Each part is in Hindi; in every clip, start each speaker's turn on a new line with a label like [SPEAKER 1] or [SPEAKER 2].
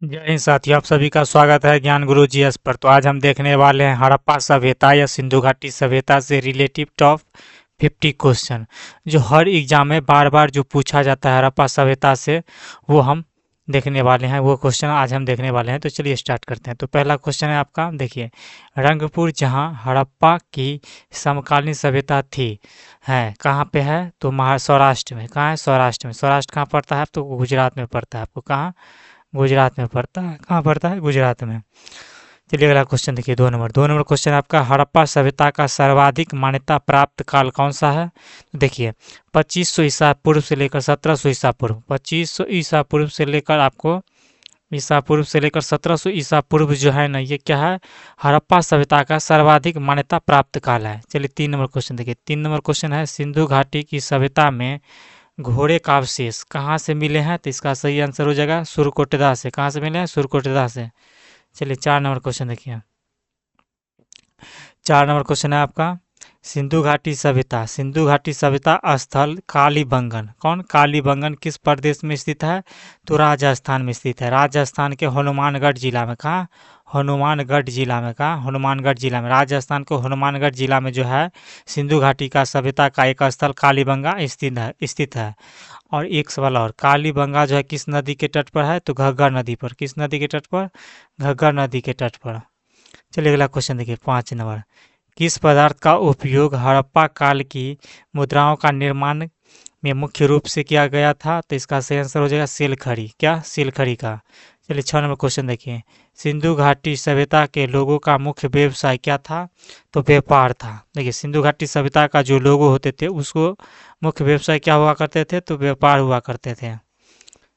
[SPEAKER 1] जय हिंद साथियों, आप सभी का स्वागत है ज्ञान गुरु जीएस पर। तो आज हम देखने वाले हैं हड़प्पा सभ्यता या सिंधु घाटी सभ्यता से रिलेटिव टॉप 50 क्वेश्चन, जो हर एग्जाम में बार बार जो पूछा जाता है हड़प्पा सभ्यता से, वो हम देखने वाले हैं। वो क्वेश्चन आज हम देखने वाले हैं। तो चलिए स्टार्ट करते हैं। तो पहला क्वेश्चन है आपका, देखिए, रंगपुर जहां हड़प्पा की समकालीन सभ्यता थी, है कहाँ पे है? तो सौराष्ट्र में। कहाँ है? सौराष्ट्र में। सौराष्ट्र कहाँ पड़ता है? तो गुजरात में पड़ता है। आपको कहाँ? गुजरात में पड़ता है। कहाँ पड़ता है? गुजरात में। चलिए अगला क्वेश्चन देखिए, 2 नंबर क्वेश्चन आपका, हड़प्पा सभ्यता का सर्वाधिक मान्यता प्राप्त काल कौन सा है? तो देखिए, 2500 ईसा पूर्व से लेकर 1700 ईसा पूर्व, 2500 ईसा पूर्व से लेकर आपको ईसा पूर्व से लेकर 1700 ईसा पूर्व जो है ना, ये क्या है? हड़प्पा सभ्यता का सर्वाधिक मान्यता प्राप्त काल है। चलिए 3 नंबर क्वेश्चन देखिए, 3 नंबर क्वेश्चन है, सिंधु घाटी की सभ्यता में घोड़े का अवशेष कहाँ से मिले हैं? तो इसका सही आंसर हो जाएगा सुरकोटदा से। कहाँ से मिले हैं? सुरकोटदा से। चलिए 4 नंबर क्वेश्चन देखिए, 4 नंबर क्वेश्चन है आपका, सिंधु घाटी सभ्यता, सिंधु घाटी सभ्यता स्थल कालीबंगन, कौन? कालीबंगन किस प्रदेश में स्थित है? तो राजस्थान में स्थित है। राजस्थान के हनुमानगढ़ जिला में। कहाँ? हनुमानगढ़ जिला में। कहाँ? हनुमानगढ़ जिला में। राजस्थान को हनुमानगढ़ जिला में जो है सिंधु घाटी का सभ्यता का एक स्थल कालीबंगा स्थित है। और एक सवाल और, कालीबंगा जो है किस नदी के तट पर है? तो घग्गर नदी पर। किस नदी के तट पर? घग्गर नदी के तट पर। चलिए अगला क्वेश्चन देखिए, 5 नंबर, किस पदार्थ का उपयोग हड़प्पा काल की मुद्राओं का निर्माण में मुख्य रूप से किया गया था? तो इसका सही आंसर हो जाएगा सिलखड़ी। क्या? सिलखड़ी का। चलिए 6 नंबर क्वेश्चन देखिए, सिंधु घाटी सभ्यता के लोगों का मुख्य व्यवसाय क्या था? तो व्यापार था। देखिए, सिंधु घाटी सभ्यता का जो लोगो होते थे उसको मुख्य व्यवसाय क्या हुआ करते थे? तो व्यापार हुआ करते थे।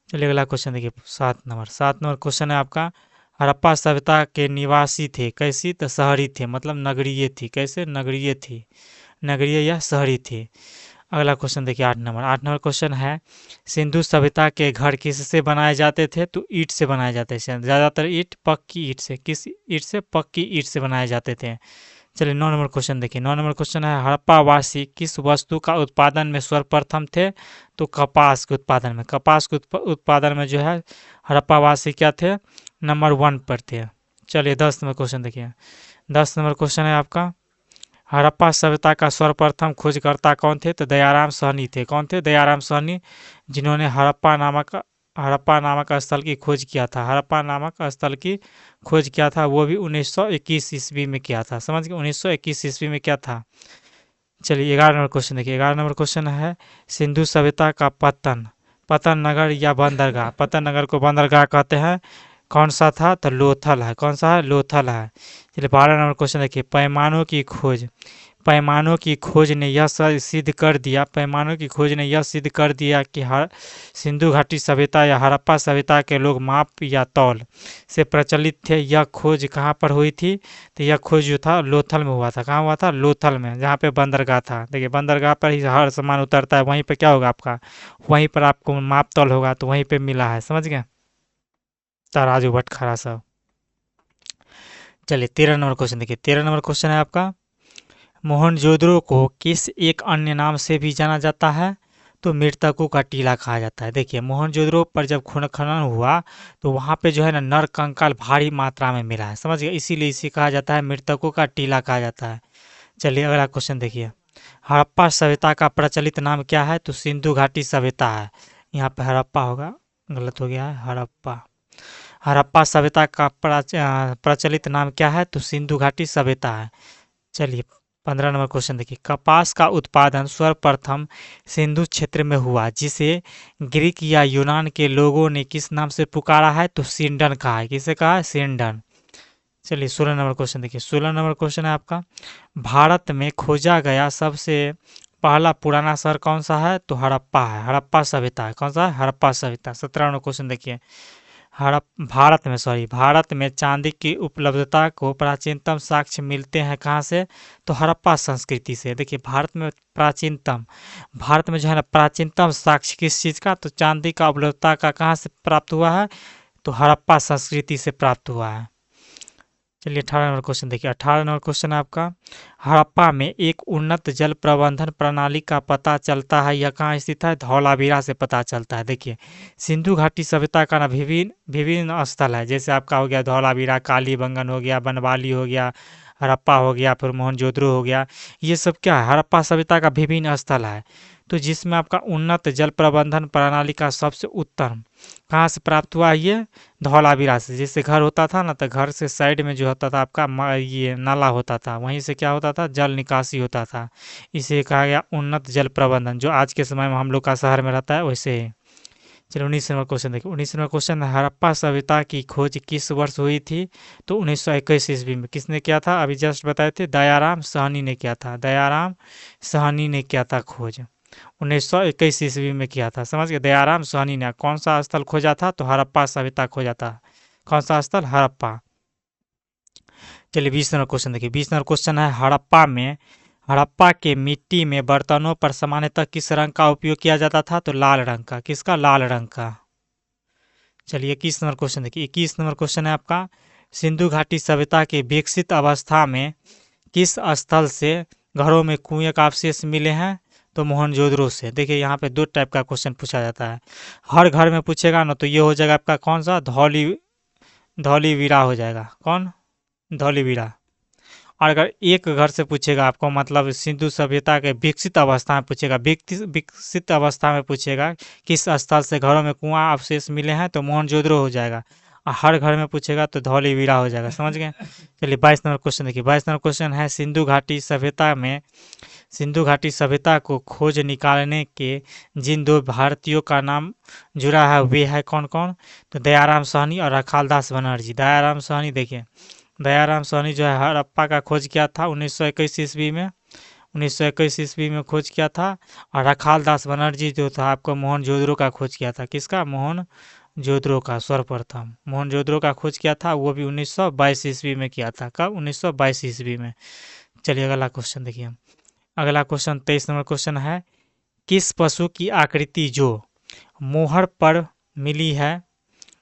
[SPEAKER 1] चलिए अगला क्वेश्चन देखिए, 7 नंबर, 7 नंबर क्वेश्चन है आपका, हड़प्पा सभ्यता के निवासी थे कैसी? तो शहरी थे, मतलब नगरीय थी। कैसे? नगरीय थी, नगरीय या शहरी थी। अगला क्वेश्चन देखिए, 8 नंबर, 8 नंबर क्वेश्चन है, सिंधु सभ्यता के घर किससे बनाए जाते थे? तो ईंट से बनाए जाते थे। ज़्यादातर ईंट पक्की ईंट से। किस ईंट से? पक्की ईंट से बनाए जाते थे। चलिए 9 नंबर क्वेश्चन देखिए, 9 नंबर क्वेश्चन है, हड़प्पा वासी किस वस्तु का उत्पादन में सर्वप्रथम थे? तो कपास के उत्पादन में। कपास के उत्पादन में जो है हड़प्पा वासी क्या थे? नंबर 1 पर थे। चलिए 10 नंबर क्वेश्चन देखिए, 10 नंबर क्वेश्चन है आपका, हड़प्पा सभ्यता का सर्वप्रथम खोजकर्ता कौन थे? तो दयाराम साहनी थे। कौन थे? दयाराम साहनी, जिन्होंने हड़प्पा नामक स्थल की खोज किया था। हड़प्पा नामक स्थल की खोज किया था, वो भी 1921 ईस्वी में किया था। समझ गए? 1921 ईस्वी में क्या था? चलिए 11 नंबर क्वेश्चन देखिए, 11 नंबर क्वेश्चन है, सिंधु सभ्यता का पतन, पतन नगर या बंदरगाह, पतन नगर को बंदरगाह कहते हैं, कौन सा था? तो लोथल है। कौन सा है? लोथल है। चलिए 12 नंबर क्वेश्चन देखिए, पैमानों की खोज, पैमानों की खोज ने यह सिद्ध कर दिया, पैमानों की खोज ने यह सिद्ध कर दिया कि हर सिंधु घाटी सभ्यता या हड़प्पा सभ्यता के लोग माप या तौल से प्रचलित थे। यह खोज कहाँ पर हुई थी? तो यह खोज जो था लोथल में हुआ था। कहाँ हुआ था? लोथल में, जहाँ पे बंदरगाह था। देखिए, बंदरगाह पर ही हर सामान उतरता है, वहीं पे क्या होगा आपका? वहीं पर आपको माप तौल होगा, तो वहीं पे मिला है। समझ गए? तराजू बटखरा सब। चलिए 13 नंबर क्वेश्चन देखिए, 13 नंबर क्वेश्चन है आपका, मोहनजोदड़ो को किस एक अन्य नाम से भी जाना जाता है? तो मृतकों का टीला कहा जाता है। देखिए, मोहनजोदड़ो पर जब खून खनन हुआ तो वहाँ पे जो है ना नर कंकाल भारी मात्रा में मिला है। समझ गए? इसीलिए इसे कहा जाता है मृतकों का टीला कहा जाता है। चलिए अगला क्वेश्चन देखिए, हड़प्पा सभ्यता का प्रचलित नाम क्या है? तो सिंधु घाटी सभ्यता है। यहाँ पे हड़प्पा होगा, गलत हो गया है, हड़प्पा। हड़प्पा सभ्यता का प्रचलित नाम क्या है? तो सिंधु घाटी सभ्यता है। चलिए 15 नंबर क्वेश्चन देखिए, कपास का उत्पादन सर्वप्रथम सिंधु क्षेत्र में हुआ, जिसे ग्रीक या यूनान के लोगों ने किस नाम से पुकारा है? तो सिंडन कहा है। किसे कहा है? सिंडन। चलिए 16 नंबर क्वेश्चन देखिए, 16 नंबर क्वेश्चन है आपका, भारत में खोजा गया सबसे पहला पुराना शहर कौन सा है? तो हड़प्पा है, हड़प्पा सभ्यता है। कौन सा है? हड़प्पा सभ्यता। 17 नंबर क्वेश्चन देखिए, भारत में चांदी की उपलब्धता को प्राचीनतम साक्ष्य मिलते हैं कहाँ से? तो हड़प्पा संस्कृति से। देखिए, भारत में जो है ना प्राचीनतम साक्ष्य किस चीज़ का? तो चांदी का उपलब्धता का कहाँ से प्राप्त हुआ है? तो हड़प्पा संस्कृति से प्राप्त हुआ है। चलिए 18 नंबर क्वेश्चन देखिए। 18 नंबर क्वेश्चन है आपका, हड़प्पा में एक उन्नत जल प्रबंधन प्रणाली का पता चलता है, यह कहाँ स्थित है? धौलावीरा से पता चलता है। देखिए सिंधु घाटी सभ्यता का ना विभिन्न विभिन्न स्थल है, जैसे आपका हो गया धौलावीरा, कालीबंगन हो गया, बनवाली हो गया, हड़प्पा हो गया, फिर मोहनजोदड़ो हो गया। ये सब क्या है? हड़प्पा सभ्यता का विभिन्न स्थल है। तो जिसमें आपका उन्नत जल प्रबंधन प्रणाली का सबसे उत्तम कहाँ से प्राप्त हुआ? ये धौलावीरा से। जैसे घर होता था ना, तो घर से साइड में जो होता था आपका ये नाला होता था, वहीं से क्या होता था? जल निकासी होता था। इसे कहा गया उन्नत जल प्रबंधन, जो आज के समय में हम लोग का शहर में रहता है वैसे ही। चलिए 19 नंबर क्वेश्चन देखिए। 19 नंबर क्वेश्चन, हड़प्पा सभ्यता की खोज किस वर्ष हुई थी? तो 1921 ईस्वी में। किसने किया था? अभी जस्ट बताए थे, दयाराम साहनी ने किया था। दयाराम साहनी ने किया था खोज, 1921 ईस्वी में किया था। समझ गए? दयाराम साहनी ने कौन सा स्थल खोजा था? तो हड़प्पा सभ्यता खोजा था। कौन सा स्थल? हड़प्पा। चलिए 20 नंबर क्वेश्चन देखिए। 20 नंबर क्वेश्चन है, हड़प्पा के मिट्टी में बर्तनों पर सामान्यतः किस रंग का उपयोग किया जाता था? तो लाल रंग का। किसका? लाल रंग का। चलिए 21 नंबर क्वेश्चन देखिए। 21 नंबर क्वेश्चन है आपका, सिंधु घाटी सभ्यता के विकसित अवस्था में किस स्थल से घरों में कुएं का अवशेष मिले हैं? तो मोहनजोदड़ो से। देखिए यहाँ पे दो टाइप का क्वेश्चन पूछा जाता है। हर घर में पूछेगा ना, तो ये हो जाएगा आपका कौन सा? धौलीवीरा हो जाएगा। कौन? धौलीवीरा। और अगर एक घर से पूछेगा आपको, मतलब सिंधु सभ्यता के विकसित अवस्था में पूछेगा, विकसित अवस्था में पूछेगा किस स्थल से घरों में कुआं अवशेष मिले हैं, तो मोहनजोदड़ो हो जाएगा। और हर घर में पूछेगा तो धौलीवीरा हो जाएगा। समझ गए? चलिए 22 नंबर क्वेश्चन देखिए। 22 नंबर क्वेश्चन है, सिंधु घाटी सभ्यता को खोज निकालने के जिन दो भारतीयों का नाम जुड़ा है, वे है कौन कौन? तो दयाराम साहनी और रखालदास बनर्जी। दयाराम साहनी देखिए, दयाराम साहनी जो है हड़प्पा का खोज किया था 1921 ईस्वी में। 1921 ईस्वी में खोज किया था। और रखालदास बनर्जी जो था आपको मोहनजोदड़ो का खोज किया था। किसका? मोहनजोदड़ो का। सर्वप्रथम मोहनजोदड़ो का खोज किया था, वो भी 1922 ईस्वी में किया था। कब? 1922 ईस्वी में। चलिए अगला क्वेश्चन देखिए। अगला क्वेश्चन 23 नंबर क्वेश्चन है, किस पशु की आकृति जो मोहर पर मिली है,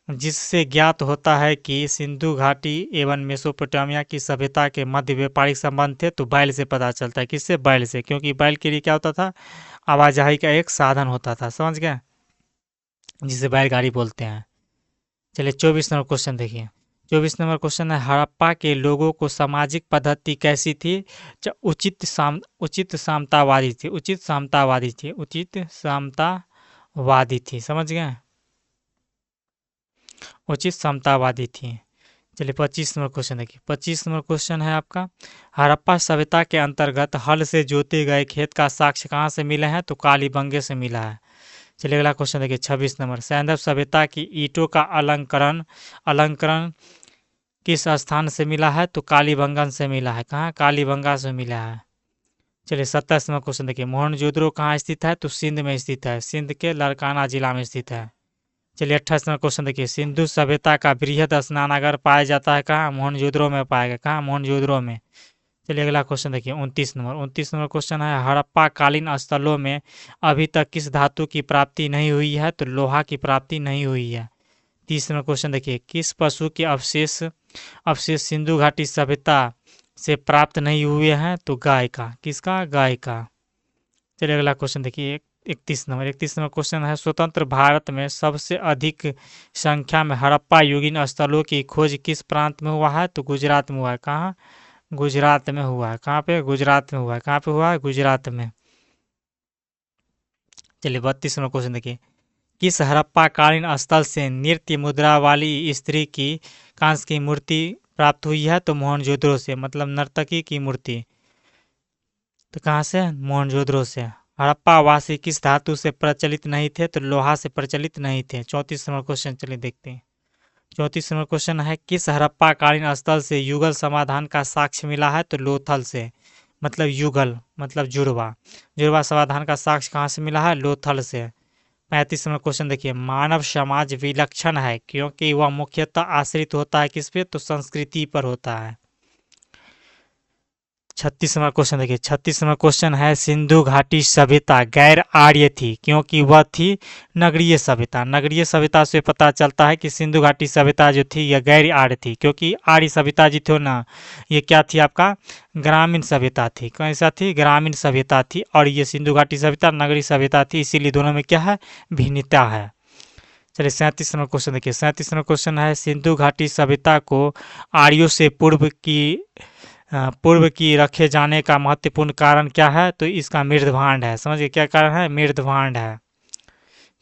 [SPEAKER 1] जिससे ज्ञात होता है कि सिंधु घाटी एवं मेसोपोटामिया की सभ्यता के मध्य व्यापारिक संबंध थे? तो बैल से पता चलता है। किससे? बैल से। क्योंकि बैल के लिए क्या होता था? आवाजाही का एक साधन होता था। समझ गए? जिसे बैलगाड़ी बोलते हैं। चलिए 24 नंबर क्वेश्चन देखिए। 24 नंबर क्वेश्चन है, हड़प्पा के लोगों को सामाजिक पद्धति कैसी थी? उचित सामतावादी थी। उचित सामतावादी थी। उचित सामतावादी थी। समझ गए? उचित समतावादी थी। चलिए 25 नंबर क्वेश्चन देखिए। 25 नंबर क्वेश्चन है आपका, हड़प्पा सभ्यता के अंतर्गत हल से जोते गए खेत का साक्ष्य कहाँ से मिले हैं? तो कालीबंगे से मिला है। चलिए अगला क्वेश्चन देखिए। 26 नंबर, सैंधव सभ्यता की ईंटों का अलंकरण अलंकरण किस स्थान से मिला है? तो कालीबंगन से मिला है। कहाँ? कालीबंगा से मिला है। चलिए 27 नंबर क्वेश्चन देखिए। मोहनजोदड़ो कहाँ स्थित है? तो सिंध में स्थित है। सिंध के लड़काना जिला में स्थित है। चलिए 28 नंबर क्वेश्चन देखिए। सिंधु सभ्यता का बृहद स्नानागार पाया जाता है कहाँ? मोहनजोदड़ो में पाया गया। कहाँ? मोहनजोदड़ो में। चलिए अगला क्वेश्चन देखिए। 29 नंबर क्वेश्चन है, हड़प्पा कालीन स्थलों में अभी तक किस धातु की प्राप्ति नहीं हुई है? तो लोहा की प्राप्ति नहीं हुई है। 30 नंबर क्वेश्चन देखिए, किस पशु के अवशेष अवशेष सिंधु घाटी सभ्यता से प्राप्त नहीं हुए हैं? तो गाय का। किसका? गाय का। चलिए अगला क्वेश्चन देखिए। 31 नंबर क्वेश्चन है, स्वतंत्र भारत में सबसे अधिक संख्या में हड़प्पा युगीन स्थलों की खोज किस प्रांत में हुआ है? तो गुजरात में हुआ है। कहाँ? गुजरात में हुआ है। कहाँ पे? गुजरात में हुआ है। कहाँ पे हुआ है? गुजरात में। चलिए 32 नंबर क्वेश्चन देखिए, किस हड़प्पा कालीन स्थल से नृत्य मुद्रा वाली स्त्री की कांस्य की मूर्ति प्राप्त हुई है? तो मोहनजोदड़ो से, मतलब नर्तकी की मूर्ति। तो कहाँ से? मोहनजोदड़ो से। हड़प्पा वासी किस धातु से प्रचलित नहीं थे? तो लोहा से प्रचलित नहीं थे। 34 नंबर क्वेश्चन चलिए देखते हैं। 34 नंबर क्वेश्चन है, किस हड़प्पा कालीन स्थल से युगल समाधान का साक्ष्य मिला है? तो लोथल से। मतलब युगल मतलब जुड़वा। जुड़वा समाधान का साक्ष्य कहाँ से मिला है? लोथल से। 35 नंबर क्वेश्चन देखिए, मानव समाज विलक्षण है क्योंकि वह मुख्यतः आश्रित होता है किस पे? तो संस्कृति पर होता है। 36 नंबर क्वेश्चन देखिए, 36 नंबर क्वेश्चन है, सिंधु घाटी सभ्यता गैर आर्य थी क्योंकि वह थी नगरीय सभ्यता। नगरीय सभ्यता से पता चलता है कि सिंधु घाटी सभ्यता जो थी यह गैर आर्य थी, क्योंकि आर्य सभ्यता जी थी ना, ये क्या थी आपका ग्रामीण सभ्यता थी। कैसा थी? ग्रामीण सभ्यता थी। और ये सिंधु घाटी सभ्यता नगरीय सभ्यता थी, इसीलिए दोनों में क्या है? भिन्नता है। चलिए 37 नंबर क्वेश्चन देखिए, 37 नंबर क्वेश्चन है, सिंधु घाटी सभ्यता को आर्यों से पूर्व की रखे जाने का महत्वपूर्ण कारण क्या है? तो इसका मृदभांड है। समझिए क्या कारण है? मृदभांड है।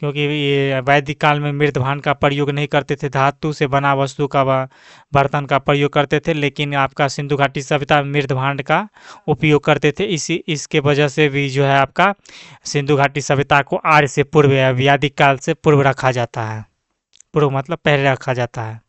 [SPEAKER 1] क्योंकि ये वैदिक काल में मृदभांड का प्रयोग नहीं करते थे, धातु से बना वस्तु का बर्तन का प्रयोग करते थे, लेकिन आपका सिंधु घाटी सभ्यता में मृदभांड का उपयोग करते थे। इसके वजह से भी जो है आपका सिंधु घाटी सभ्यता को आर्य से पूर्व या वैदिक काल से पूर्व रखा जाता है। पूर्व मतलब पहले रखा जाता है।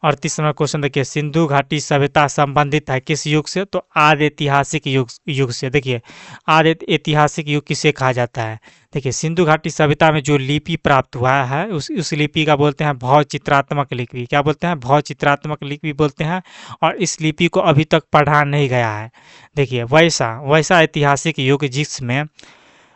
[SPEAKER 1] 38 नंबर क्वेश्चन देखिए, सिंधु घाटी सभ्यता संबंधित है किस युग से? तो आदि ऐतिहासिक युग से। देखिए आदि ऐतिहासिक युग किसे कहा जाता है? देखिए सिंधु घाटी सभ्यता में जो लिपि प्राप्त हुआ है उस लिपि का बोलते हैं भव चित्रात्मक लिपि। क्या बोलते हैं? भव चित्रात्मक लिपि बोलते हैं। और इस लिपि को अभी तक पढ़ा नहीं गया है। देखिए वैसा ऐतिहासिक युग जिसमें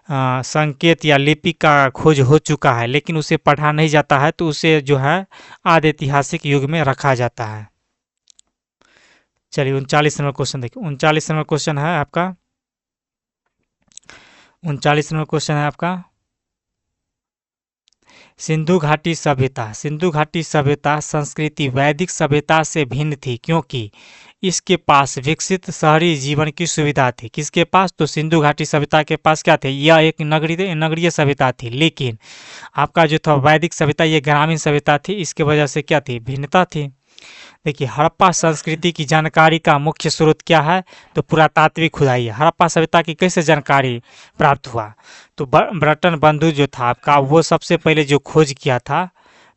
[SPEAKER 1] संकेत या लिपि का खोज हो चुका है, लेकिन उसे पढ़ा नहीं जाता है, तो उसे जो है आदि ऐतिहासिक युग में रखा जाता है। चलिए 39 नंबर क्वेश्चन देखिए, 39 नंबर क्वेश्चन है आपका, 39 नंबर क्वेश्चन है आपका, सिंधु घाटी सभ्यता संस्कृति वैदिक सभ्यता से भिन्न थी क्योंकि इसके पास विकसित शहरी जीवन की सुविधा थी। किसके पास? तो सिंधु घाटी सभ्यता के पास क्या थे? यह एक नगरीय सभ्यता थी, लेकिन आपका जो था वैदिक सभ्यता ये ग्रामीण सभ्यता थी। इसके वजह से क्या थी? भिन्नता थी। देखिए हड़प्पा संस्कृति की जानकारी का मुख्य स्रोत क्या है? तो पुरातात्विक खुदाई है। हड़प्पा सभ्यता की कैसे जानकारी प्राप्त हुआ? तो ब्रटन बंधु जो था आपका, वो सबसे पहले जो खोज किया था,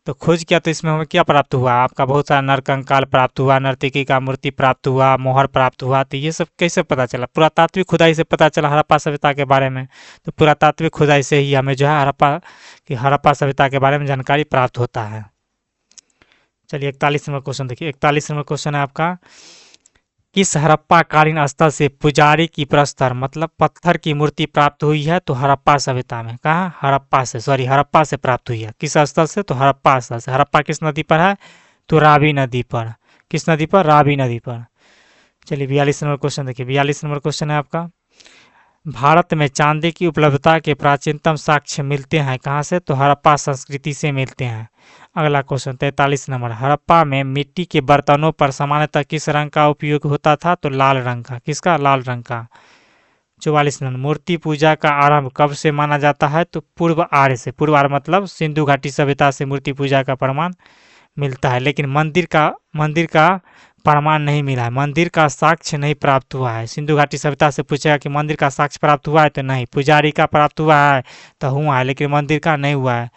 [SPEAKER 1] तो इसमें हमें क्या प्राप्त हुआ? आपका बहुत सारा नरकंकाल प्राप्त हुआ, नर्तकी का मूर्ति प्राप्त हुआ, मोहर प्राप्त हुआ। तो ये सब कैसे पता चला? पुरातात्विक खुदाई से पता चला हड़प्पा सभ्यता के बारे में। तो पुरातात्विक खुदाई से ही हमें जो है हड़प्पा सभ्यता के बारे में जानकारी प्राप्त होता है। चलिए 41 नंबर क्वेश्चन देखिए, 41 नंबर क्वेश्चन है आपका, किस हड़प्पा कालीन स्थल से पुजारी की प्रस्तर मतलब पत्थर की मूर्ति प्राप्त हुई है? तो हड़प्पा सभ्यता में। कहाँ? हड़प्पा से प्राप्त हुई है। किस स्थल से? तो हड़प्पा स्थल से। हड़प्पा किस नदी पर है? तो रावी नदी पर। किस नदी पर? रावी नदी पर। चलिए 42 नंबर क्वेश्चन देखिए, 42 नंबर क्वेश्चन है आपका, भारत में चांदी की उपलब्धता के प्राचीनतम साक्ष्य मिलते हैं कहाँ से? तो हड़प्पा संस्कृति से मिलते हैं। अगला क्वेश्चन 43 नंबर, हड़प्पा में मिट्टी के बर्तनों पर सामान्यतः किस रंग का उपयोग होता था? तो लाल रंग का। किसका? लाल रंग का। 44 नंबर, मूर्ति पूजा का आरंभ कब से माना जाता है? तो पूर्व आर्य से। पूर्व आर्य मतलब सिंधु घाटी सभ्यता से मूर्ति पूजा का प्रमाण मिलता है, लेकिन मंदिर का प्रमाण नहीं मिला है। मंदिर का साक्ष्य नहीं प्राप्त हुआ है। सिंधु घाटी सभ्यता से पूछेगा कि मंदिर का साक्ष्य प्राप्त हुआ है? तो नहीं। पुजारी का प्राप्त हुआ है तो हुआ है, लेकिन मंदिर का नहीं हुआ है।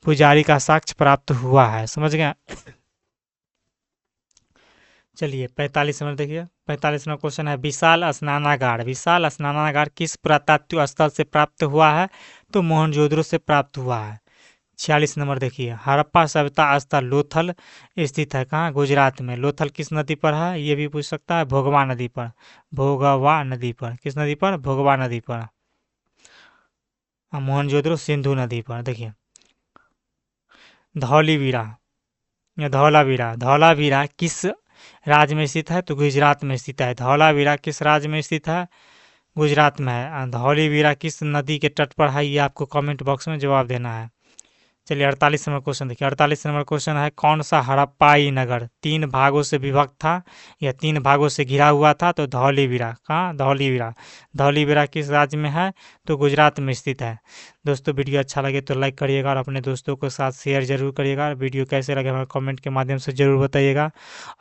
[SPEAKER 1] पुजारी का साक्ष्य प्राप्त हुआ है। समझ गए? चलिए 45 नंबर देखिए, 45 नंबर क्वेश्चन है, विशाल स्नानागार किस पुरातात्विक स्थल से प्राप्त हुआ है? तो मोहनजोदड़ो से प्राप्त हुआ है। 46 नंबर देखिए, हड़प्पा सभ्यता स्थल लोथल स्थित है। कहाँ? गुजरात में। लोथल किस नदी पर है? ये भी पूछ सकता है। भोगवा नदी पर। भोगवा नदी पर। किस नदी पर? भोगवा नदी पर। मोहनजोदड़ो सिंधु नदी पर। देखिए धौलीवीरा या धौलावीरा किस राज्य में स्थित है? तो गुजरात में स्थित है। धौलावीरा किस राज्य में स्थित है? गुजरात में है। धौलीवीरा किस नदी के तट पर है? ये आपको कमेंट बॉक्स में जवाब देना है। चलिए 48 नंबर क्वेश्चन देखिए, 48 नंबर क्वेश्चन है, कौन सा हड़प्पाई नगर 3 भागों से विभक्त था या 3 भागों से घिरा हुआ था? तो धौलीवीरा। कहाँ? धौलीवीरा किस राज्य में है? तो गुजरात में स्थित है। दोस्तों वीडियो अच्छा लगे तो लाइक करिएगा और अपने दोस्तों के साथ शेयर जरूर करिएगा। वीडियो कैसे लगे हमें कमेंट के माध्यम से जरूर बताइएगा।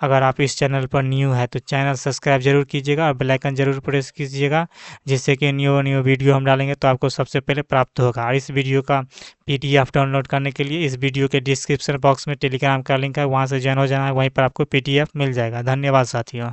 [SPEAKER 1] अगर आप इस चैनल पर न्यू है तो चैनल सब्सक्राइब जरूर कीजिएगा और बेल आइकन जरूर प्रेस कीजिएगा, जिससे कि न्यू वीडियो हम डालेंगे तो आपको सबसे पहले प्राप्त होगा। और इस वीडियो का PDF डाउनलोड करने के लिए इस वीडियो के डिस्क्रिप्शन बॉक्स में टेलीग्राम का लिंक है, वहाँ से ज्वाइन हो जाना है, वहीं पर आपको PDF मिल जाएगा। धन्यवाद साथियों।